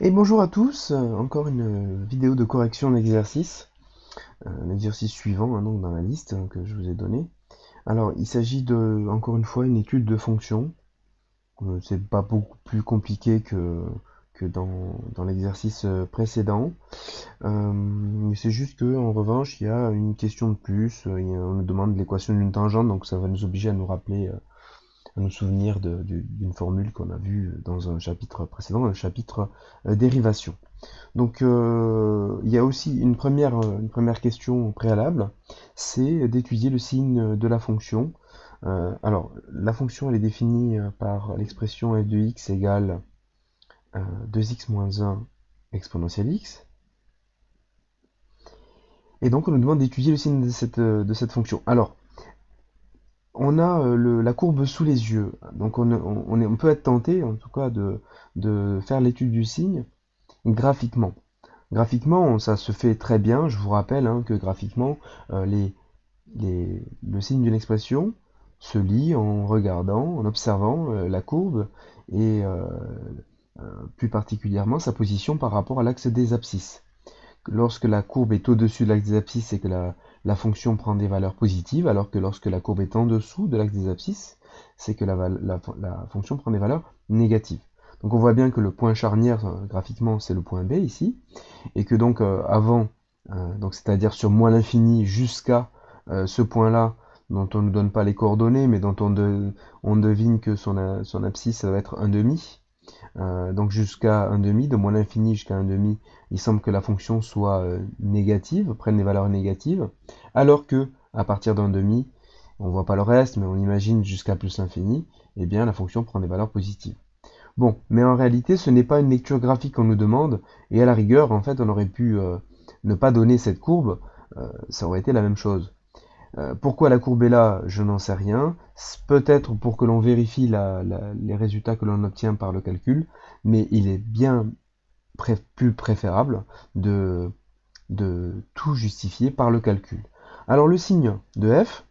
Et bonjour à tous, encore une vidéo de correction d'exercice, l'exercice suivant hein, donc dans la liste que je vous ai donnée. Alors il s'agit de, encore une fois, une étude de fonction. C'est pas beaucoup plus compliqué que dans l'exercice précédent. Mais c'est juste que en revanche, il y a une question de plus, on nous demande l'équation d'une tangente, donc ça va nous obliger à nous rappeler à nous souvenir d'une formule qu'on a vue dans un chapitre précédent, le chapitre dérivation. Donc il y a aussi une première question préalable, c'est d'étudier le signe de la fonction. Alors la fonction elle est définie par l'expression f de x égale 2x moins 1 exponentielle x. Et donc on nous demande d'étudier le signe de cette fonction. Alors on a la courbe sous les yeux, donc on peut être tenté en tout cas de faire l'étude du signe graphiquement. Graphiquement, ça se fait très bien. Je vous rappelle hein, que graphiquement, le signe d'une expression se lit en regardant, en observant la courbe et plus particulièrement sa position par rapport à l'axe des abscisses. Lorsque la courbe est au-dessus de l'axe des abscisses, c'est que la fonction prend des valeurs positives, alors que lorsque la courbe est en dessous de l'axe des abscisses, c'est que la fonction prend des valeurs négatives. Donc on voit bien que le point charnière, graphiquement, c'est le point B ici, et que donc donc c'est-à-dire sur moins l'infini jusqu'à ce point-là, dont on ne nous donne pas les coordonnées, mais dont on devine que son abscisse ça va être un demi, donc jusqu'à un demi, de moins l'infini jusqu'à un demi, il semble que la fonction soit négative, prenne des valeurs négatives, alors que à partir d'un demi, on voit pas le reste, mais on imagine jusqu'à plus l'infini, eh bien la fonction prend des valeurs positives. Bon, mais en réalité, ce n'est pas une lecture graphique qu'on nous demande, et à la rigueur, en fait, on aurait pu ne pas donner cette courbe, ça aurait été la même chose. Pourquoi la courbe est là, je n'en sais rien. Peut-être pour que l'on vérifie les résultats que l'on obtient par le calcul, mais il est bien plus préférable de, de tout justifier par le calcul. Alors le signe de f,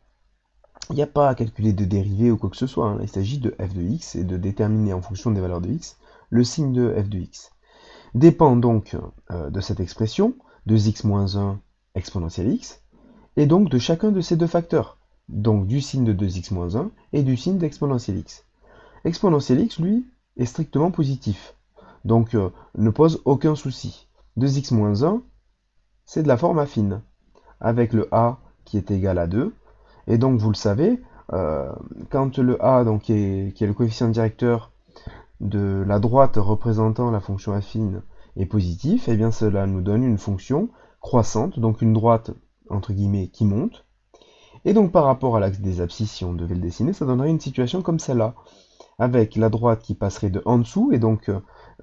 il n'y a pas à calculer de dérivée ou quoi que ce soit, hein. Il s'agit de f de x et de déterminer en fonction des valeurs de x le signe de f de x. Dépend donc de cette expression, 2x moins 1 exponentielle x, et donc de chacun de ces deux facteurs, donc du signe de 2x moins 1 et du signe d'exponentielle x. Exponentielle x, lui, est strictement positif, donc ne pose aucun souci. 2x moins 1, c'est de la forme affine, avec le a qui est égal à 2, et donc vous le savez, quand le a, donc, qui est le coefficient directeur de la droite représentant la fonction affine, est positif, et bien cela nous donne une fonction croissante, donc une droite entre guillemets qui monte. Et donc par rapport à l'axe des abscisses, si on devait le dessiner, ça donnerait une situation comme celle-là, avec la droite qui passerait de en dessous, et donc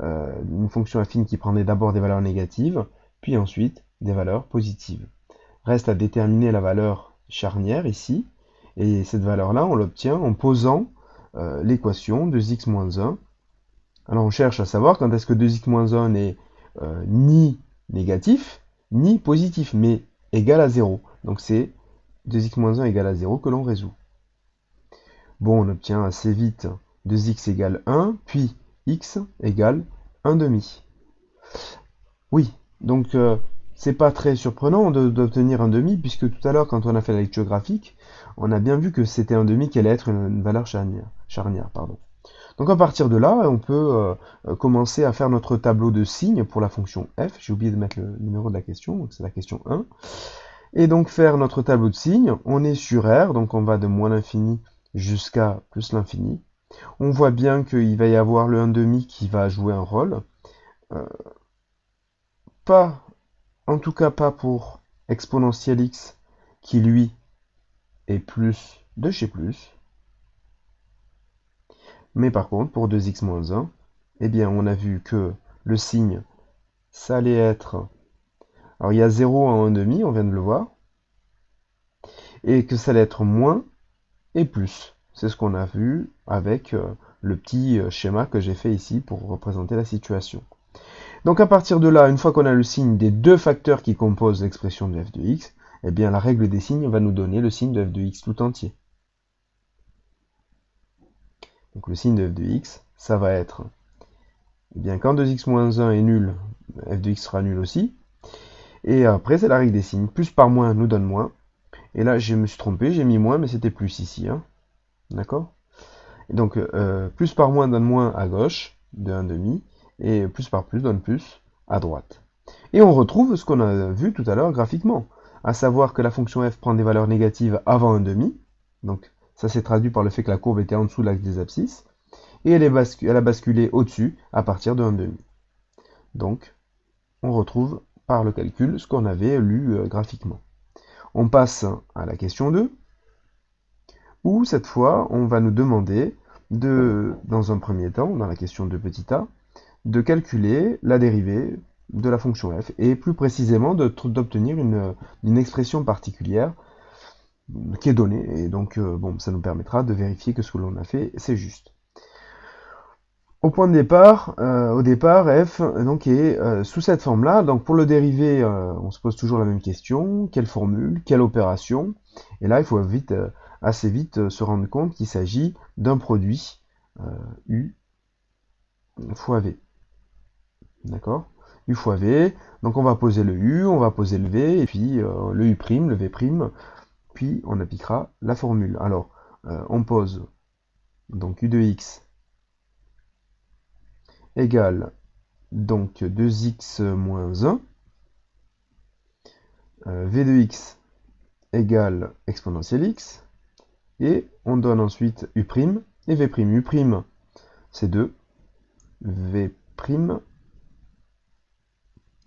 une fonction affine qui prendrait d'abord des valeurs négatives, puis ensuite des valeurs positives. Reste à déterminer la valeur charnière ici, et cette valeur-là, on l'obtient en posant l'équation de x moins 1. Alors on cherche à savoir quand est-ce que 2x moins 1 n'est ni négatif, ni positif, mais égal à 0. Donc c'est 2x moins 1 égale à 0 que l'on résout. Bon, on obtient assez vite 2x égale 1, puis x égale 1 demi. Oui, donc c'est pas très surprenant d'obtenir un demi, puisque tout à l'heure, quand on a fait la lecture graphique, on a bien vu que c'était un demi qui allait être une valeur charnière, pardon. Donc à partir de là, on peut commencer à faire notre tableau de signes pour la fonction f. J'ai oublié de mettre le numéro de la question, donc c'est la question 1. Et donc faire notre tableau de signes, on est sur R, donc on va de moins l'infini jusqu'à plus l'infini. On voit bien qu'il va y avoir le 1,5 qui va jouer un rôle. Euh, Pas, en tout cas pas pour exponentielle x, qui lui est plus de chez plus. Mais par contre, pour 2x moins 1, eh bien on a vu que le signe, ça allait être... Alors il y a 0 en 1,5, on vient de le voir. Et que ça allait être moins et plus. C'est ce qu'on a vu avec le petit schéma que j'ai fait ici pour représenter la situation. Donc à partir de là, une fois qu'on a le signe des deux facteurs qui composent l'expression de f de x, eh bien la règle des signes va nous donner le signe de f de x tout entier. Donc le signe de f de x, ça va être Eh bien, quand 2x moins 1 est nul, f de x sera nul aussi. Et après, c'est la règle des signes. Plus par moins nous donne moins. Et là, je me suis trompé, j'ai mis moins, mais c'était plus ici. Hein. D'accord? Donc, plus par moins donne moins à gauche, de 1,5. Et plus par plus donne plus à droite. Et on retrouve ce qu'on a vu tout à l'heure graphiquement. À savoir que la fonction f prend des valeurs négatives avant 1,5. Donc, ça s'est traduit par le fait que la courbe était en dessous de l'axe des abscisses. Et elle a basculé au-dessus à partir de 1,5. Donc, on retrouve par le calcul ce qu'on avait lu graphiquement. On passe à la question 2, où cette fois, on va nous demander dans un premier temps, dans la question de petit a, de calculer la dérivée de la fonction f, et plus précisément d'obtenir une expression particulière qui est donnée, et donc bon, ça nous permettra de vérifier que ce que l'on a fait, c'est juste. Au départ, f donc, est sous cette forme-là. Donc pour le dérivé, on se pose toujours la même question. Quelle formule? Quelle opération? Et là, il faut assez vite se rendre compte qu'il s'agit d'un produit U fois V. D'accord? U fois V. Donc on va poser le U, on va poser le V, et puis le U', le V', puis on appliquera la formule. Alors, on pose donc U de x égale donc 2x moins 1, v de x égale exponentielle x, et on donne ensuite u' et v'. U', c'est 2, v',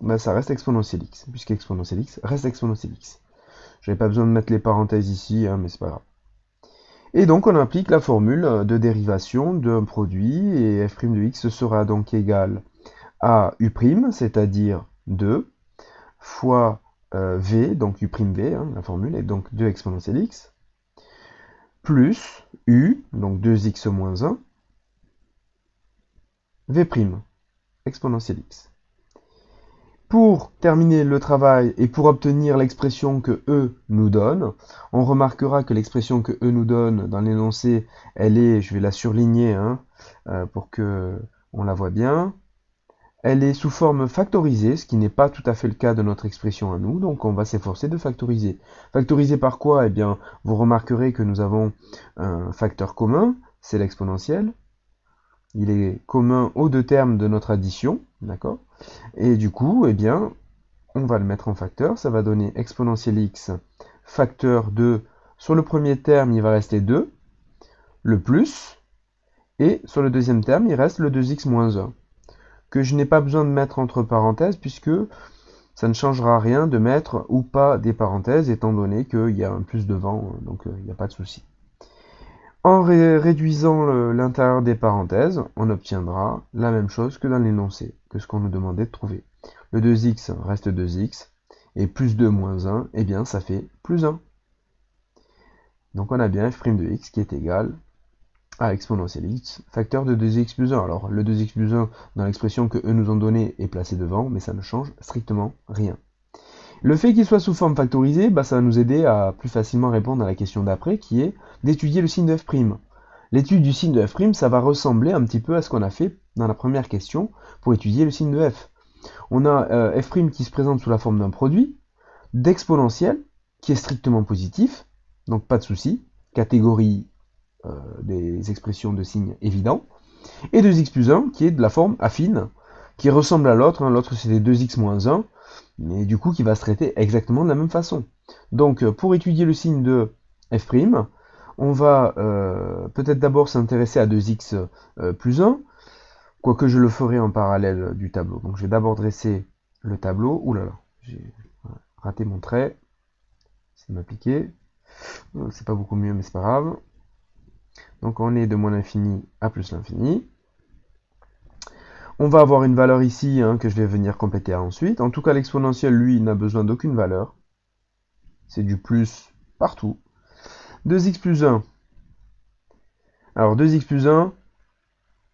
bah, ça reste exponentielle x, puisque exponentielle x reste exponentielle x. J'avais pas besoin de mettre les parenthèses ici, hein, mais c'est pas grave. Et donc on applique la formule de dérivation d'un produit, et f' de x sera donc égal à u', c'est-à-dire 2, fois v, donc u'v, hein, la formule, est donc 2 exponentielle x, plus u, donc 2x moins 1, v', exponentielle x. Pour terminer le travail et pour obtenir l'expression que E nous donne, on remarquera que l'expression que E nous donne dans l'énoncé, elle est, je vais la surligner hein, pour que on la voit bien, elle est sous forme factorisée, ce qui n'est pas tout à fait le cas de notre expression à nous, donc on va s'efforcer de factoriser. Factoriser par quoi? Eh bien, vous remarquerez que nous avons un facteur commun, c'est l'exponentielle. Il est commun aux deux termes de notre addition, d'accord? Et du coup, eh bien, on va le mettre en facteur, ça va donner exponentielle x facteur de, sur le premier terme, il va rester 2, le plus, et sur le deuxième terme, il reste le 2x moins 1, que je n'ai pas besoin de mettre entre parenthèses, puisque ça ne changera rien de mettre ou pas des parenthèses, étant donné qu'il y a un plus devant, donc il n'y a pas de souci. En réduisant l'intérieur des parenthèses, on obtiendra la même chose que dans l'énoncé, que ce qu'on nous demandait de trouver. Le 2x reste 2x, et plus 2 moins 1, eh bien ça fait plus 1. Donc on a bien f' de x qui est égal à exponentielle x, facteur de 2x plus 1. Alors le 2x plus 1 dans l'expression que eux nous ont donnée est placé devant, mais ça ne change strictement rien. Le fait qu'il soit sous forme factorisée, bah, ça va nous aider à plus facilement répondre à la question d'après, qui est d'étudier le signe de f'. L'étude du signe de f', ça va ressembler un petit peu à ce qu'on a fait dans la première question pour étudier le signe de f. On a f' qui se présente sous la forme d'un produit, d'exponentiel, qui est strictement positif, donc pas de souci, catégorie des expressions de signes évidents, et 2x plus 1 qui est de la forme affine, qui ressemble à l'autre, hein. L'autre c'était 2x moins 1, mais du coup qui va se traiter exactement de la même façon. Donc pour étudier le signe de f', on va peut-être d'abord s'intéresser à 2x plus 1, quoique je le ferai en parallèle du tableau. Donc je vais d'abord dresser le tableau. Ouh là là, j'ai raté mon trait, c'est m'appliquer. C'est pas beaucoup mieux, mais c'est pas grave. Donc on est de moins l'infini à plus l'infini. On va avoir une valeur ici hein, que je vais venir compléter ensuite. En tout cas, l'exponentiel, lui, n'a besoin d'aucune valeur. C'est du plus partout. 2x plus 1. Alors 2x plus 1,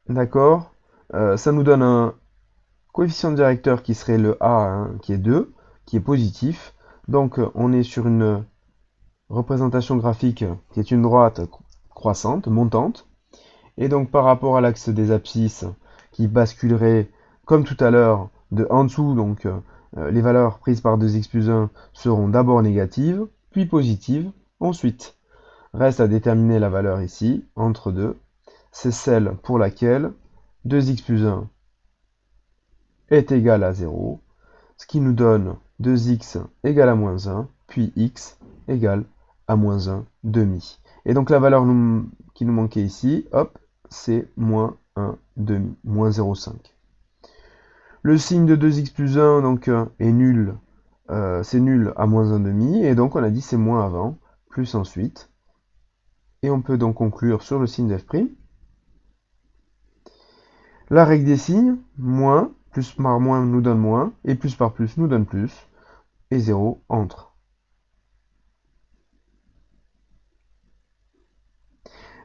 d'accord, ça nous donne un coefficient directeur qui serait le a, hein, qui est 2, qui est positif. Donc on est sur une représentation graphique qui est une droite croissante, montante. Et donc par rapport à l'axe des abscisses, qui basculerait comme tout à l'heure de en dessous, donc les valeurs prises par 2x plus 1 seront d'abord négatives, puis positives, ensuite. Reste à déterminer la valeur ici, entre 2. C'est celle pour laquelle 2x plus 1 est égal à 0, ce qui nous donne 2x égale à moins 1, puis x égale à moins 1 demi. Et donc la valeur qui nous manquait ici, hop, c'est moins 1 demi, moins 0,5. Le signe de 2x plus 'un donc, est nul, c'est nul à moins 1 demi, et donc on a dit c'est moins avant, plus ensuite. Et on peut donc conclure sur le signe de f'. La règle des signes, moins, plus par moins nous donne moins, et plus par plus nous donne plus, et 0 entre.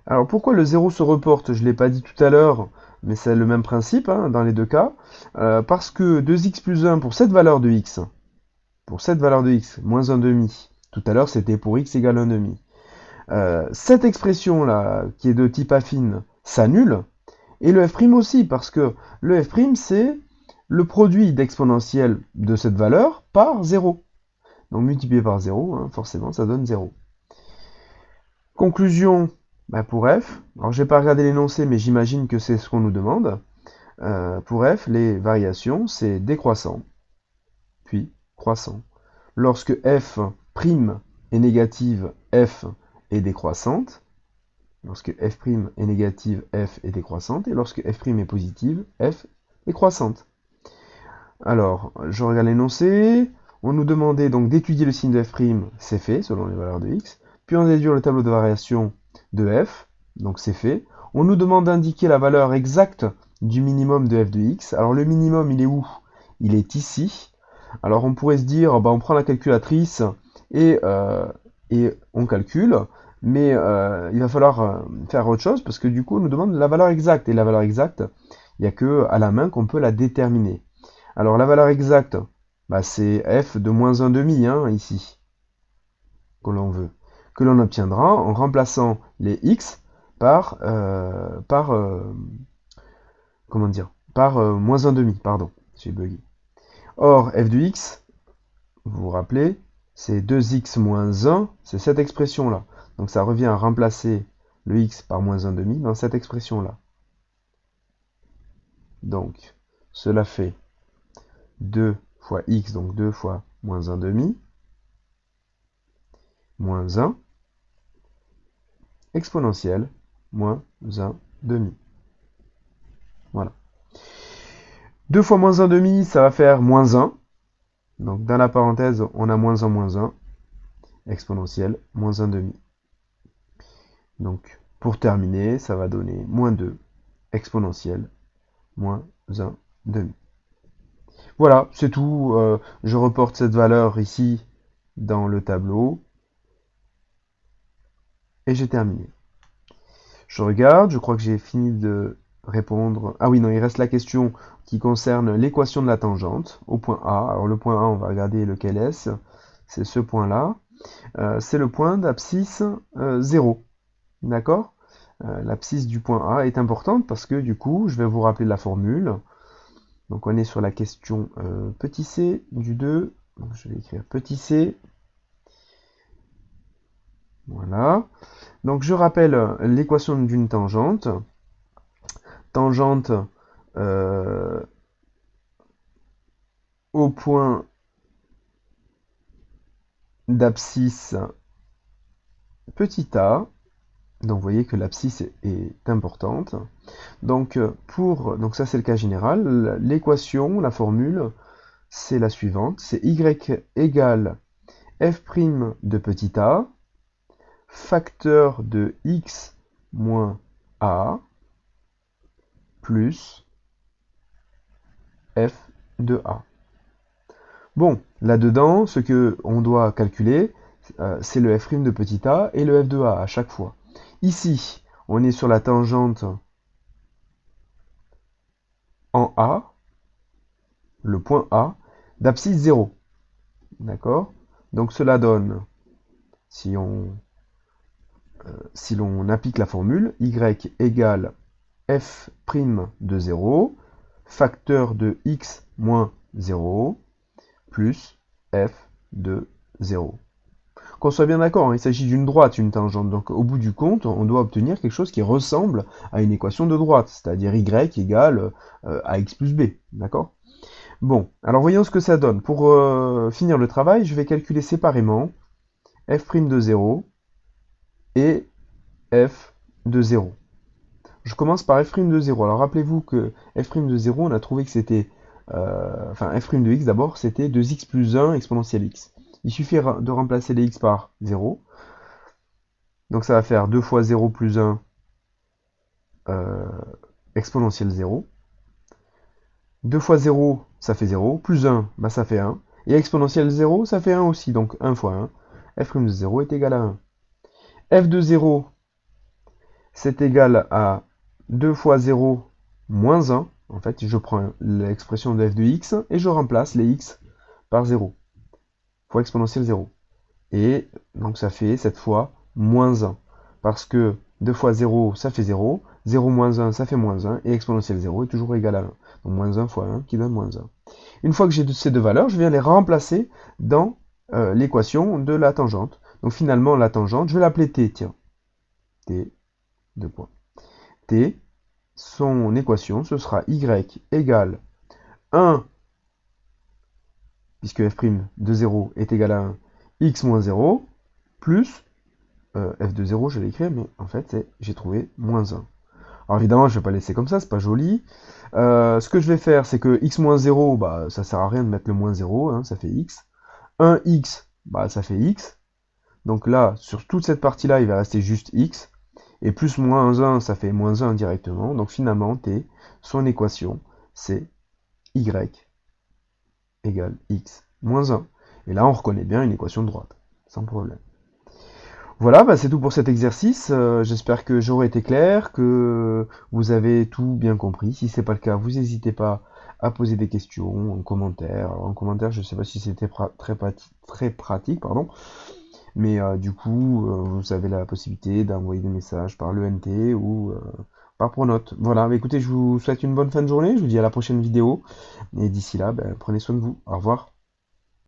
Alors pourquoi le 0 se reporte? Je ne l'ai pas dit tout à l'heure, mais c'est le même principe hein, dans les deux cas. Parce que 2x plus 1 pour cette valeur de x, moins 1 demi, tout à l'heure c'était pour x égale 1 demi. Cette expression-là, qui est de type affine, s'annule, et le f' aussi, parce que le f' c'est le produit d'exponentielle de cette valeur par 0. Donc multiplié par 0, hein, forcément ça donne 0. Conclusion bah pour f, alors je n'ai pas regardé l'énoncé, mais j'imagine que c'est ce qu'on nous demande. Pour f, les variations, c'est décroissant, puis croissant. Lorsque f' est négative, f est décroissante. Lorsque f' est négative, f est décroissante. Et lorsque f' est positive, f est croissante. Alors, je regarde l'énoncé. On nous demandait donc d'étudier le signe de f', c'est fait, selon les valeurs de x. Puis on déduire le tableau de variation de f, donc c'est fait. On nous demande d'indiquer la valeur exacte du minimum de f de x. Alors le minimum, il est où? Il est ici. Alors on pourrait se dire, bah, on prend la calculatrice et on calcule, mais il va falloir faire autre chose parce que du coup on nous demande la valeur exacte. Et la valeur exacte, il n'y a que à la main qu'on peut la déterminer. Alors la valeur exacte, bah, c'est f de moins 1 demi, hein, ici, que l'on veut, que l'on obtiendra en remplaçant les x par, comment dire, par moins 1 demi, pardon, j'ai bugué. Or, f de x, vous vous rappelez, c'est 2x moins 1, c'est cette expression-là. Donc ça revient à remplacer le x par moins 1 demi dans cette expression-là. Donc, cela fait 2 fois x, donc 2 fois moins 1 demi, moins 1, exponentielle, moins 1 demi. Voilà. 2 fois moins 1 demi, ça va faire moins 1. Donc dans la parenthèse, on a moins 1, moins 1, exponentielle, moins 1 demi. Donc pour terminer, ça va donner moins 2, exponentielle, moins 1 demi. Voilà, c'est tout. Je reporte cette valeur ici dans le tableau. Et j'ai terminé. Je regarde, je crois que j'ai fini de répondre. Ah oui, non, il reste la question qui concerne l'équation de la tangente au point A. Alors le point A, on va regarder lequel est-ce. C'est ce point-là. C'est le point d'abscisse 0. D'accord? L'abscisse du point A est importante parce que du coup, je vais vous rappeler la formule. Donc on est sur la question petit c du 2. Donc, je vais écrire petit c. Voilà. Donc je rappelle l'équation d'une tangente. Tangente au point d'abscisse petit a. Donc vous voyez que l'abscisse est importante. Donc ça c'est le cas général. L'équation, la formule, c'est la suivante. C'est y égale f' de petit a, facteur de x moins a, plus f de a. Bon, là-dedans, ce que on doit calculer, c'est le f' de petit a et le f de a à chaque fois. Ici, on est sur la tangente en A, le point A, d'abscisse 0. D'accord? Donc cela donne, si l'on applique la formule, y égale f' de 0, facteur de x moins 0, plus f de 0. Qu'on soit bien d'accord, hein, il s'agit d'une droite, une tangente. Donc au bout du compte, on doit obtenir quelque chose qui ressemble à une équation de droite, c'est-à-dire y égale ax plus b. D'accord? Bon, alors voyons ce que ça donne. Pour finir le travail, je vais calculer séparément f' de 0 et f de 0. Je commence par f' de 0. Alors rappelez-vous que f' de 0, on a trouvé que c'était... enfin, f' de x d'abord, c'était 2x plus 1 exponentielle x. Il suffit de remplacer les x par 0. Donc ça va faire 2 fois 0 plus 1 exponentielle 0. 2 fois 0, ça fait 0. Plus 1, bah, ça fait 1. Et exponentielle 0, ça fait 1 aussi. Donc 1 fois 1. f' de 0 est égal à 1. f de 0, c'est égal à 2 fois 0 moins 1. En fait, je prends l'expression de f de x et je remplace les x par 0 fois exponentielle 0. Et donc ça fait cette fois moins 1. Parce que 2 fois 0, ça fait 0. 0 moins 1, ça fait moins 1. Et exponentielle 0 est toujours égal à 1. Donc moins 1 fois 1 qui donne moins 1. Une fois que j'ai ces deux valeurs, je viens les remplacer dans l'équation de la tangente. Donc finalement, la tangente, je vais l'appeler t, tiens. T, 2 points. T, son équation, ce sera y égale 1, puisque f' de 0 est égal à 1, x moins 0, plus f de 0, je vais l'écrire, mais en fait, j'ai trouvé moins 1. Alors évidemment, je ne vais pas laisser comme ça, c'est pas joli. Ce que je vais faire, c'est que x moins 0, bah, ça sert à rien de mettre le moins 0, hein, ça fait x. 1x, bah, ça fait x. Donc là, sur toute cette partie-là, il va rester juste x. Et plus moins 1, ça fait moins 1 directement. Donc finalement, t, son équation, c'est y égale x moins 1. Et là, on reconnaît bien une équation de droite, sans problème. Voilà, bah c'est tout pour cet exercice. J'espère que j'aurai été clair, que vous avez tout bien compris. Si ce n'est pas le cas, vous n'hésitez pas à poser des questions en commentaire. Alors, en commentaire, je ne sais pas si c'était très pratique, pardon. Mais du coup, vous avez la possibilité d'envoyer des messages par l'ENT ou par Pronote. Voilà, bah, écoutez, je vous souhaite une bonne fin de journée. Je vous dis à la prochaine vidéo. Et d'ici là, bah, prenez soin de vous. Au revoir.